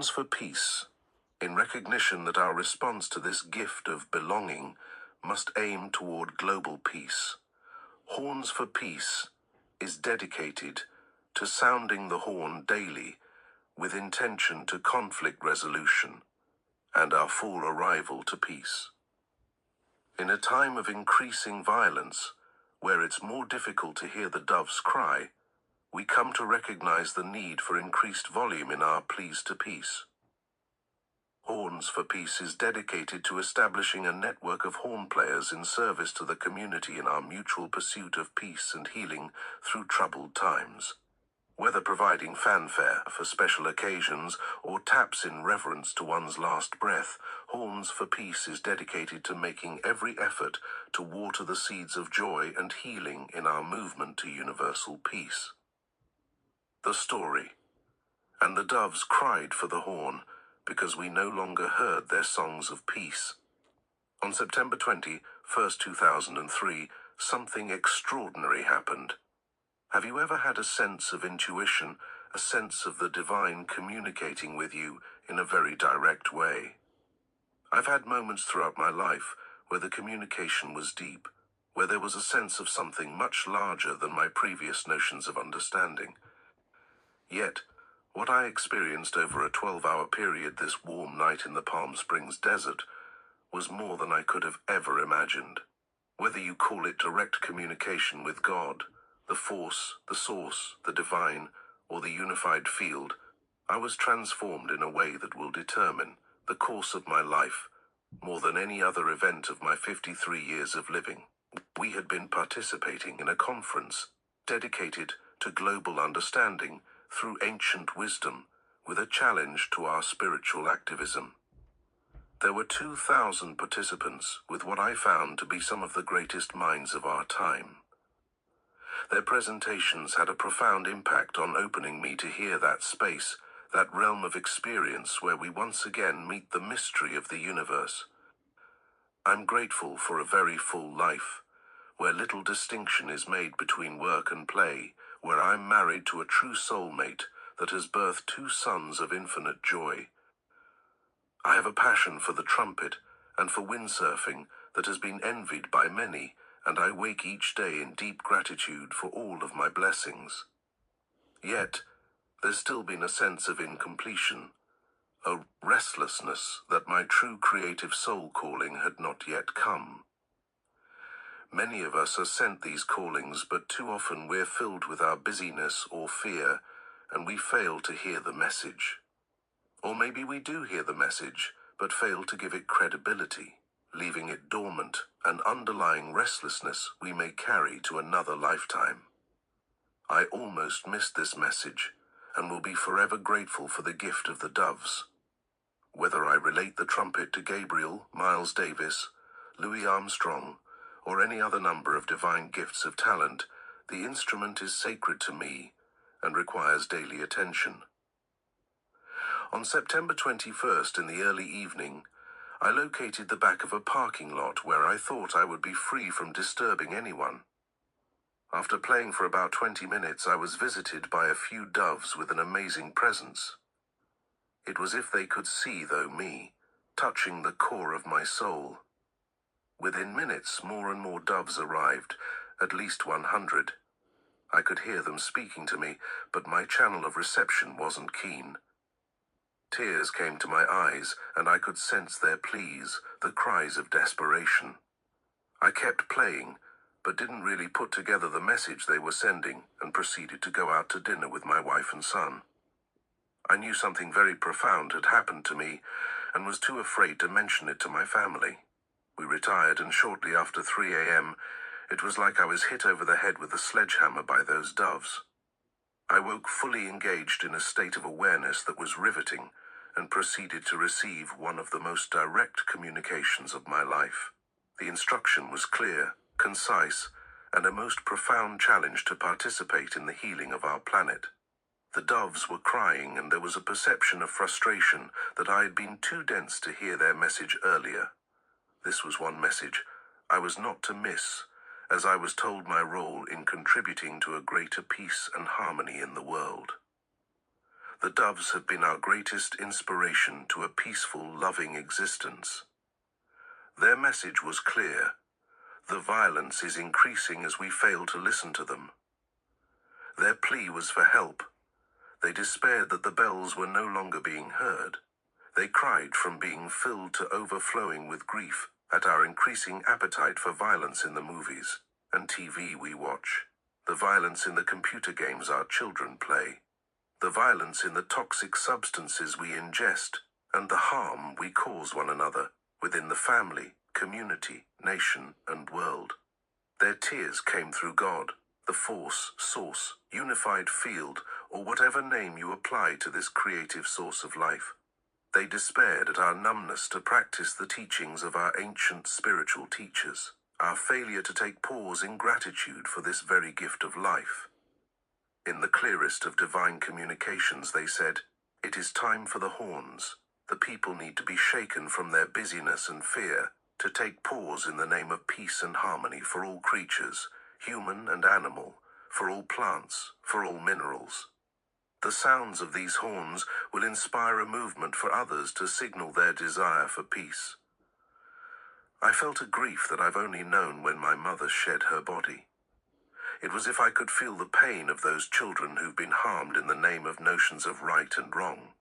Horns for Peace, in recognition that our response to this gift of belonging must aim toward global peace. Horns for Peace is dedicated to sounding the horn daily with intention to conflict resolution and our full arrival to peace. In a time of increasing violence, where it's more difficult to hear the doves cry, we come to recognize the need for increased volume in our pleas to peace. Horns for Peace is dedicated to establishing a network of horn players in service to the community in our mutual pursuit of peace and healing through troubled times. Whether providing fanfare for special occasions or taps in reverence to one's last breath, Horns for Peace is dedicated to making every effort to water the seeds of joy and healing in our movement to universal peace. The story. And the doves cried for the horn, because we no longer heard their songs of peace. On September 21st, 2003, something extraordinary happened. Have you ever had a sense of intuition, a sense of the divine communicating with you in a very direct way? I've had moments throughout my life where the communication was deep, where there was a sense of something much larger than my previous notions of understanding. Yet, what I experienced over a 12-hour period this warm night in the Palm Springs desert was more than I could have ever imagined. Whether you call it direct communication with God, the Force, the Source, the Divine, or the unified field, I was transformed in a way that will determine the course of my life more than any other event of my 53 years of living. We had been participating in a conference dedicated to global understanding through ancient wisdom, with a challenge to our spiritual activism. There were 2,000 participants with what I found to be some of the greatest minds of our time. Their presentations had a profound impact on opening me to hear that space, that realm of experience where we once again meet the mystery of the universe. I'm grateful for a very full life, where little distinction is made between work and play, where I'm married to a true soulmate that has birthed 2 sons of infinite joy. I have a passion for the trumpet and for windsurfing that has been envied by many, and I wake each day in deep gratitude for all of my blessings. Yet, there's still been a sense of incompletion, a restlessness that my true creative soul calling had not yet come. Many of us are sent these callings, but too often we're filled with our busyness or fear, and we fail to hear the message. Or maybe we do hear the message, but fail to give it credibility, leaving it dormant, an underlying restlessness we may carry to another lifetime. I almost missed this message, and will be forever grateful for the gift of the doves. Whether I relate the trumpet to Gabriel, Miles Davis, Louis Armstrong, or any other number of divine gifts of talent, the instrument is sacred to me and requires daily attention. On September 21st in the early evening, I located the back of a parking lot where I thought I would be free from disturbing anyone. After playing for about 20 minutes, I was visited by a few doves with an amazing presence. It was as if they could see, though, me, touching the core of my soul. Within minutes, more and more doves arrived, at least 100. I could hear them speaking to me, but my channel of reception wasn't keen. Tears came to my eyes, and I could sense their pleas, the cries of desperation. I kept playing, but didn't really put together the message they were sending, and proceeded to go out to dinner with my wife and son. I knew something very profound had happened to me, and was too afraid to mention it to my family. We retired, and shortly after 3 a.m., it was like I was hit over the head with a sledgehammer by those doves. I woke fully engaged in a state of awareness that was riveting, and proceeded to receive one of the most direct communications of my life. The instruction was clear, concise, and a most profound challenge to participate in the healing of our planet. The doves were crying, and there was a perception of frustration that I had been too dense to hear their message earlier. This was one message I was not to miss, as I was told my role in contributing to a greater peace and harmony in the world. The doves have been our greatest inspiration to a peaceful, loving existence. Their message was clear. The violence is increasing as we fail to listen to them. Their plea was for help. They despaired that the bells were no longer being heard. They cried from being filled to overflowing with grief at our increasing appetite for violence in the movies and TV we watch, the violence in the computer games our children play, the violence in the toxic substances we ingest, and the harm we cause one another within the family, community, nation, and world. Their tears came through God, the force, source, unified field, or whatever name you apply to this creative source of life. They despaired at our numbness to practice the teachings of our ancient spiritual teachers, our failure to take pause in gratitude for this very gift of life. In the clearest of divine communications, they said, "It is time for the horns. The people need to be shaken from their busyness and fear, to take pause in the name of peace and harmony for all creatures, human and animal, for all plants, for all minerals. The sounds of these horns will inspire a movement for others to signal their desire for peace." I felt a grief that I've only known when my mother shed her body. It was as if I could feel the pain of those children who've been harmed in the name of notions of right and wrong.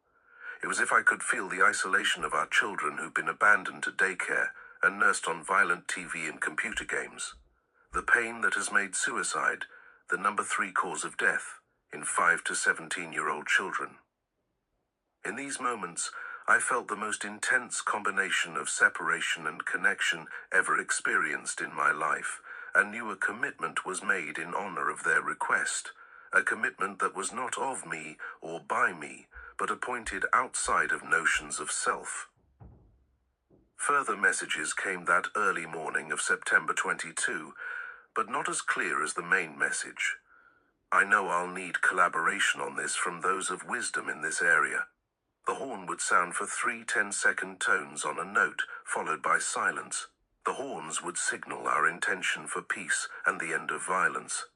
It was as if I could feel the isolation of our children who've been abandoned to daycare and nursed on violent TV and computer games. The pain that has made suicide the number 3 cause of death in 5 to 17-year-old children. In these moments, I felt the most intense combination of separation and connection ever experienced in my life, and knew a commitment was made in honor of their request, a commitment that was not of me or by me, but appointed outside of notions of self. Further messages came that early morning of September 22, but not as clear as the main message. I know I'll need collaboration on this from those of wisdom in this area. The horn would sound for 3 10-second tones on a note, followed by silence. The horns would signal our intention for peace and the end of violence.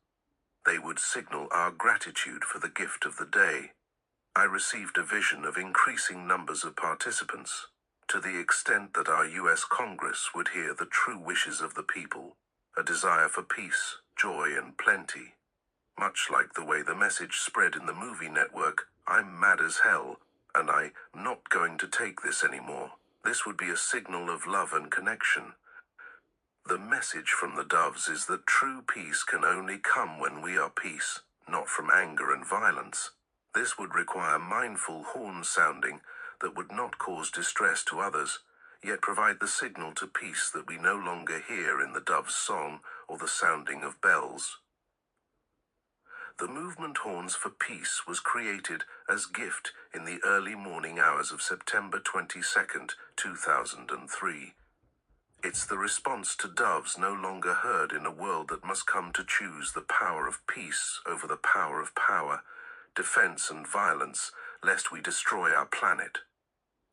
They would signal our gratitude for the gift of the day. I received a vision of increasing numbers of participants, to the extent that our U.S. Congress would hear the true wishes of the people, a desire for peace, joy, and plenty. Much like the way the message spread in the movie network, "I'm mad as hell, and I'm not going to take this anymore." This would be a signal of love and connection. The message from the doves is that true peace can only come when we are peace, not from anger and violence. This would require mindful horn sounding that would not cause distress to others, yet provide the signal to peace that we no longer hear in the dove's song or the sounding of bells. The movement Horns for Peace was created as gift in the early morning hours of September 22, 2003. It's the response to doves no longer heard in a world that must come to choose the power of peace over the power of power, defense and violence, lest we destroy our planet.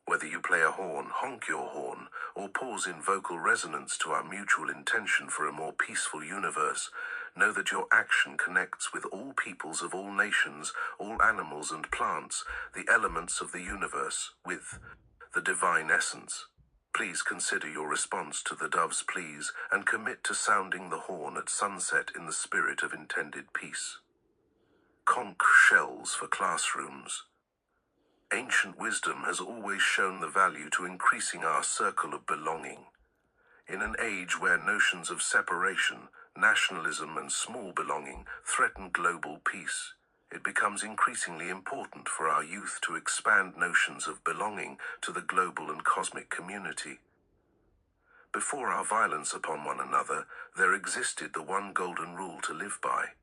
Whether you play a horn, honk your horn, or pause in vocal resonance to our mutual intention for a more peaceful universe, know that your action connects with all peoples of all nations, all animals and plants, the elements of the universe, with the divine essence. Please consider your response to the dove's pleas and commit to sounding the horn at sunset in the spirit of intended peace. Conch shells for classrooms. Ancient wisdom has always shown the value to increasing our circle of belonging. In an age where notions of separation, nationalism, and small belonging threaten global peace, it becomes increasingly important for our youth to expand notions of belonging to the global and cosmic community. Before our violence upon one another, there existed the one golden rule to live by.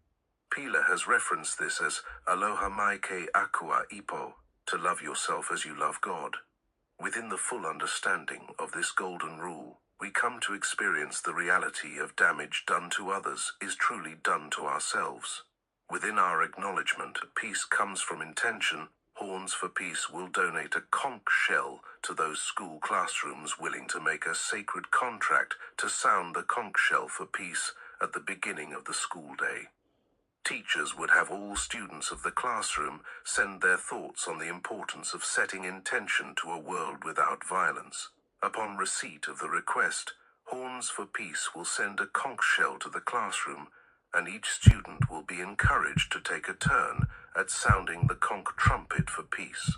Pila has referenced this as Aloha mai ke akua ipo, to love yourself as you love God. Within the full understanding of this golden rule, we come to experience the reality of damage done to others is truly done to ourselves. Within our acknowledgement, peace comes from intention. Horns for Peace will donate a conch shell to those school classrooms willing to make a sacred contract to sound the conch shell for peace at the beginning of the school day. Teachers would have all students of the classroom send their thoughts on the importance of setting intention to a world without violence. Upon receipt of the request, Horns for Peace will send a conch shell to the classroom, and each student will be encouraged to take a turn at sounding the conch trumpet for peace.